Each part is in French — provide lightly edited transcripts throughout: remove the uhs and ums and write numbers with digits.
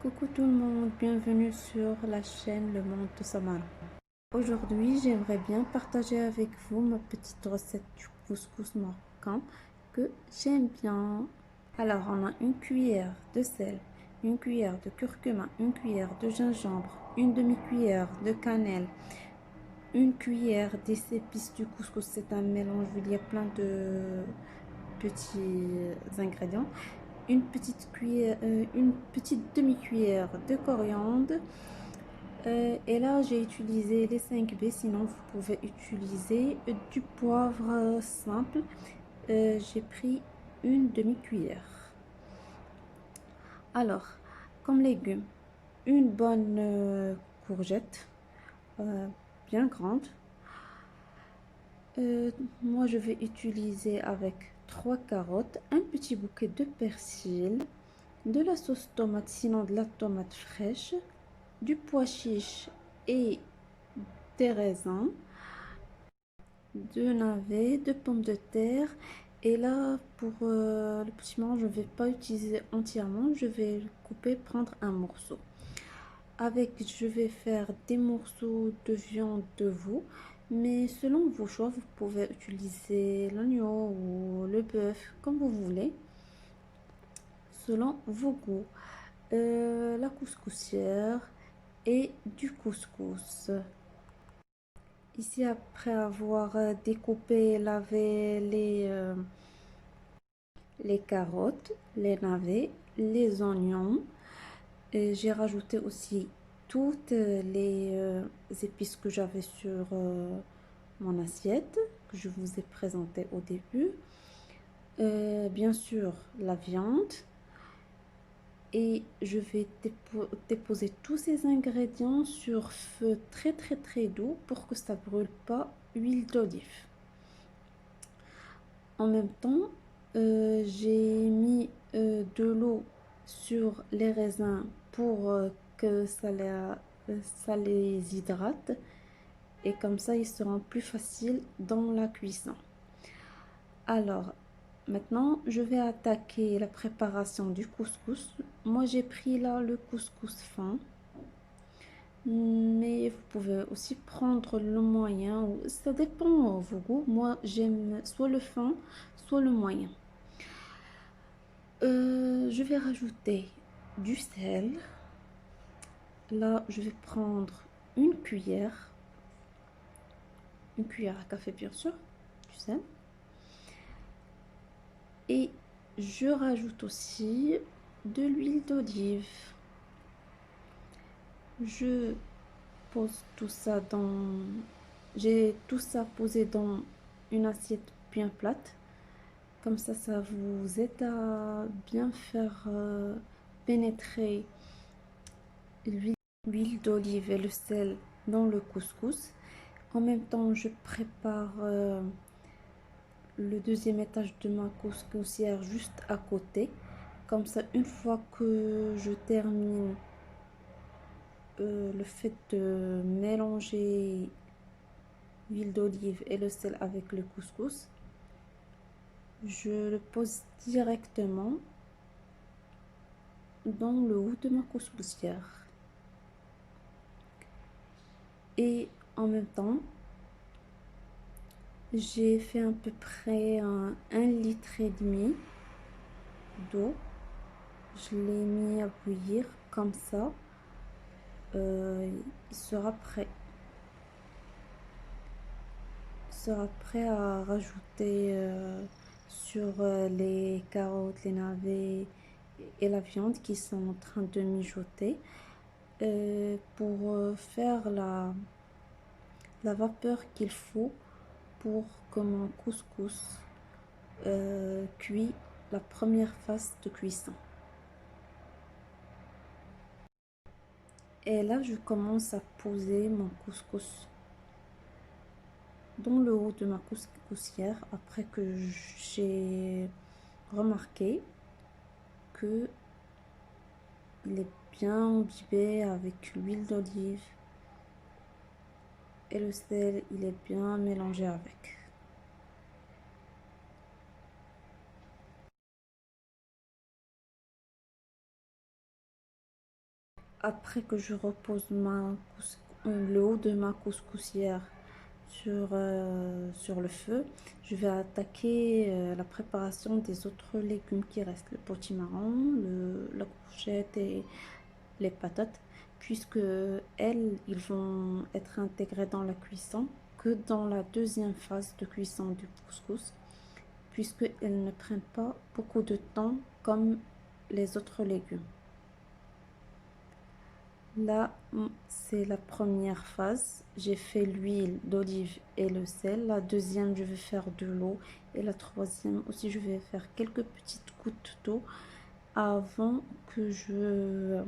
Coucou tout le monde, bienvenue sur la chaîne Le Monde de Samara. Aujourd'hui, j'aimerais bien partager avec vous ma petite recette du couscous marocain que j'aime bien. Alors, on a une cuillère de sel, une cuillère de curcuma, une cuillère de gingembre, une demi-cuillère de cannelle, une cuillère des épices du couscous. C'est un mélange, il y a plein de petits ingrédients. Une petite cuillère, une petite demi-cuillère de coriandre. Et là, j'ai utilisé les 5 B, sinon vous pouvez utiliser du poivre simple. J'ai pris une demi-cuillère. Alors, comme légumes, une bonne courgette, bien grande. Moi, je vais utiliser avec 3 carottes, un petit bouquet de persil, de la sauce tomate, sinon de la tomate fraîche, du pois chiche et des raisins, de navets, de pommes de terre. Et là, pour le piment, je ne vais pas utiliser entièrement, je vais le couper, prendre un morceau. Avec, je vais faire des morceaux de viande de veau, mais selon vos choix, vous pouvez utiliser l'oignon ou le bœuf, comme vous voulez, selon vos goûts. La couscoussière et du couscous. Ici, après avoir découpé et lavé les carottes, les navets, les oignons, j'ai rajouté aussi toutes les épices que j'avais sur mon assiette, que je vous ai présenté au début. Bien sûr, la viande. Et je vais déposer tous ces ingrédients sur feu très doux pour que ça brûle pas huile d'olive. En même temps, j'ai mis de l'eau sur les raisins pour que ça les hydrate et comme ça ils seront plus faciles dans la cuisson. Alors, maintenant, je vais attaquer la préparation du couscous. Moi, j'ai pris là le couscous fin, mais vous pouvez aussi prendre le moyen, ça dépend de vos goûts. Moi, j'aime soit le fin, soit le moyen. Je vais rajouter du sel. Là, je vais prendre une cuillère à café bien sûr, du sel. Et je rajoute aussi de l'huile d'olive. Je pose tout ça dans... J'ai tout ça posé dans une assiette bien plate. Comme ça vous aide à bien faire pénétrer l'huile d'olive et le sel dans le couscous. En même temps, je prépare le deuxième étage de ma couscoussière juste à côté. Comme ça, une fois que je termine le fait de mélanger l'huile d'olive et le sel avec le couscous, je le pose directement dans le haut de ma couscoussière. Et en même temps, j'ai fait à peu près 1,5 litre d'eau. Je l'ai mis à bouillir comme ça. Il sera prêt. À rajouter sur les carottes, les navets et la viande qui sont en train de mijoter pour faire la vapeur qu'il faut pour que mon couscous cuit la première phase de cuisson. Et là, je commence à poser mon couscous dans le haut de ma couscoussière après que j'ai remarqué que il est bien imbibé avec l'huile d'olive et le sel, il est bien mélangé avec. Après que je repose le haut de ma couscoussière sur le feu, je vais attaquer la préparation des autres légumes qui restent, le potimarron, la courgette et les patates, puisque ils vont être intégrés dans la cuisson que dans la deuxième phase de cuisson du couscous, puisqu'elles ne prennent pas beaucoup de temps comme les autres légumes. Là, c'est la première phase. J'ai fait l'huile d'olive et le sel. La deuxième, je vais faire de l'eau. Et la troisième aussi, je vais faire quelques petites gouttes d'eau avant que je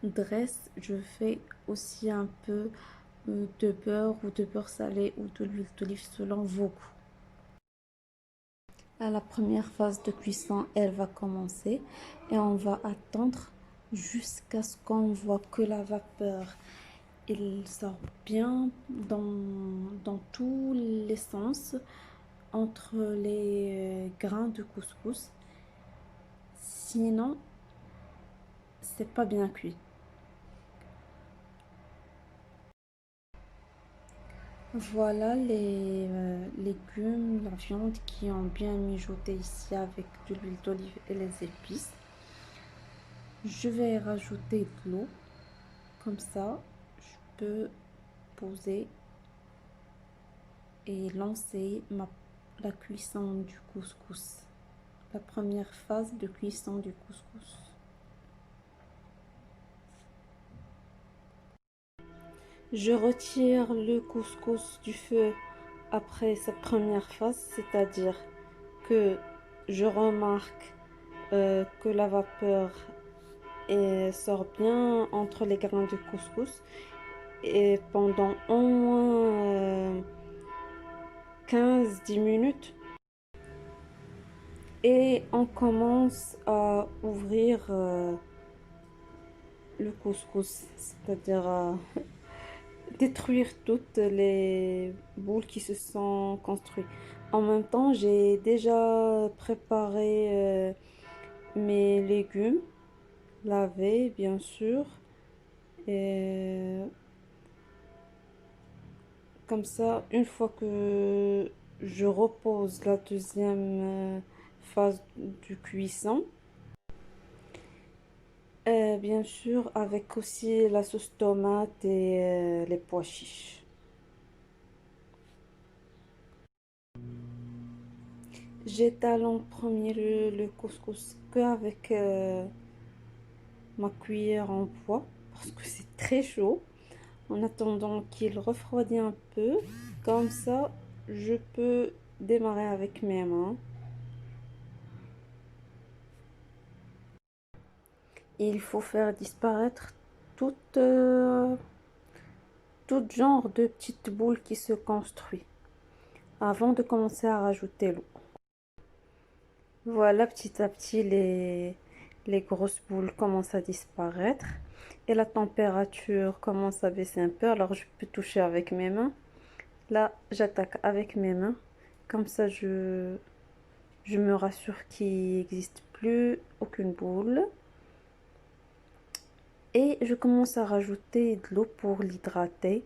dresse. Je fais aussi un peu de beurre ou de beurre salé ou de l'huile d'olive selon vos goûts. À la première phase de cuisson, elle va commencer et on va attendre jusqu'à ce qu'on voit que la vapeur il sort bien dans tous les sens entre les grains de couscous. Sinon, c'est pas bien cuit. Voilà les légumes, la viande qui ont bien mijoté ici avec de l'huile d'olive et les épices. Je vais rajouter de l'eau. Comme ça, je peux poser et lancer la cuisson du couscous. La première phase de cuisson du couscous. Je retire le couscous du feu après sa première phase, c'est-à-dire que je remarque que la vapeur sort bien entre les grains de couscous et pendant au moins 15-10 minutes. Et on commence à ouvrir le couscous, c'est-à-dire à détruire toutes les boules qui se sont construites. En même temps, j'ai déjà préparé mes légumes, lavés bien sûr. Et comme ça, une fois que je repose la deuxième phase du cuisson, bien sûr, avec aussi la sauce tomate et les pois chiches. J'étale en premier le couscous qu'avec ma cuillère en bois parce que c'est très chaud. En attendant qu'il refroidisse un peu, comme ça, je peux démarrer avec mes mains. Il faut faire disparaître toute, tout genre de petites boules qui se construisent avant de commencer à rajouter l'eau. Voilà, petit à petit, les grosses boules commencent à disparaître et la température commence à baisser un peu. Alors, je peux toucher avec mes mains. Là, j'attaque avec mes mains. Comme ça, je me rassure qu'il n'existe plus aucune boule. Et je commence à rajouter de l'eau pour l'hydrater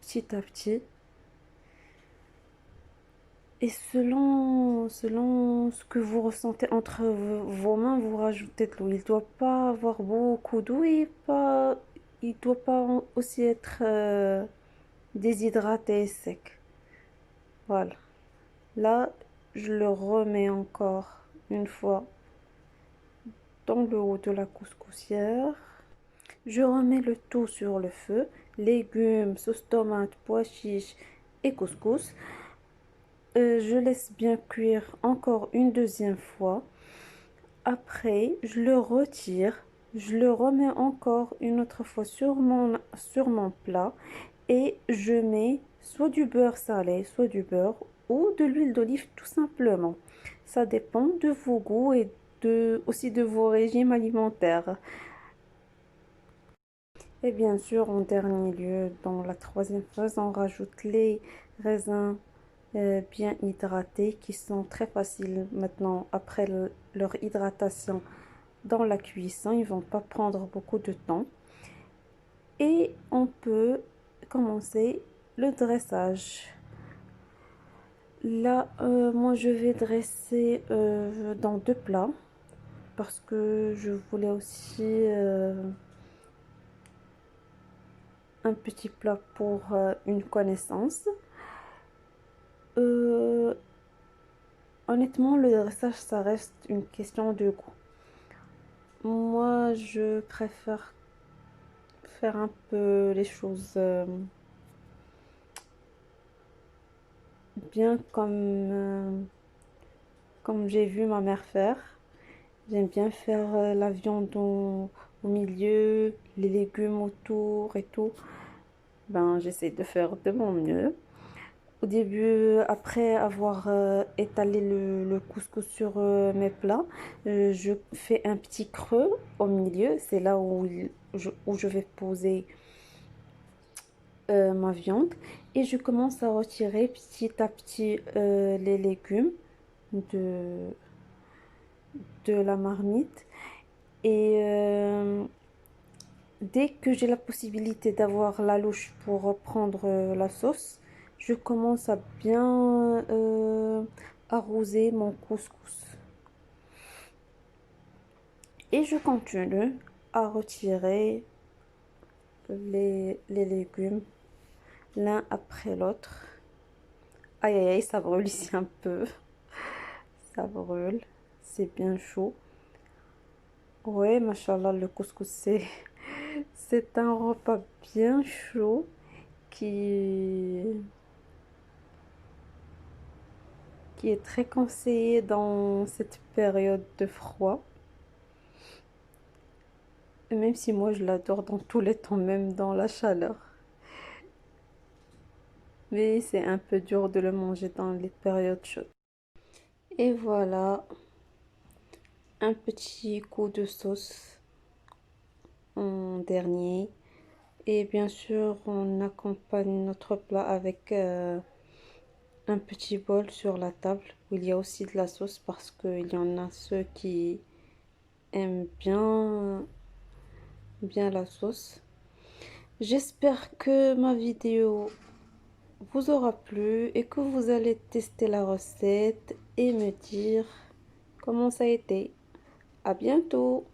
petit à petit. Et selon ce que vous ressentez entre vos mains, vous rajoutez de l'eau. Il ne doit pas avoir beaucoup d'eau et il ne doit pas aussi être déshydraté et sec. Voilà. Là, je le remets encore une fois dans le haut de la couscoussière. Je remets le tout sur le feu. Légumes, sauce tomate, pois chiches et couscous. Je laisse bien cuire encore une deuxième fois. Après, je le retire. Je le remets encore une autre fois sur mon plat. Et je mets soit du beurre salé, soit du beurre ou de l'huile d'olive tout simplement. Ça dépend de vos goûts et aussi de vos régimes alimentaires. Et bien sûr, en dernier lieu, dans la troisième phase, on rajoute les raisins bien hydratés qui sont très faciles maintenant après leur hydratation dans la cuisson, ils vont pas prendre beaucoup de temps. Et on peut commencer le dressage. Là, moi je vais dresser dans deux plats parce que je voulais aussi un petit plat pour une connaissance. Euh, Honnêtement, le dressage, ça reste une question de goût. Moi, je préfère faire un peu les choses bien comme j'ai vu ma mère faire. J'aime bien faire la viande au milieu, les légumes autour et tout. Ben, j'essaie de faire de mon mieux. Au début, après avoir étalé le couscous sur mes plats, je fais un petit creux au milieu. C'est là où je vais poser ma viande. Et je commence à retirer petit à petit les légumes de, de la marmite. Et dès que j'ai la possibilité d'avoir la louche pour prendre la sauce, je commence à bien arroser mon couscous. Et je continue à retirer les légumes l'un après l'autre. Aïe aïe aïe, ça brûle ici un peu. Ça brûle. C'est bien chaud. Ouais, machallah, le couscous, c'est un repas bien chaud qui, qui est très conseillé dans cette période de froid. Même si moi je l'adore dans tous les temps, même dans la chaleur. Mais c'est un peu dur de le manger dans les périodes chaudes. Et voilà, un petit coup de sauce en dernier. Et bien sûr, on accompagne notre plat avec un petit bol sur la table où il y a aussi de la sauce parce qu'il y en a ceux qui aiment bien la sauce. J'espère que ma vidéo vous aura plu et que vous allez tester la recette et me dire comment ça a été. À bientôt!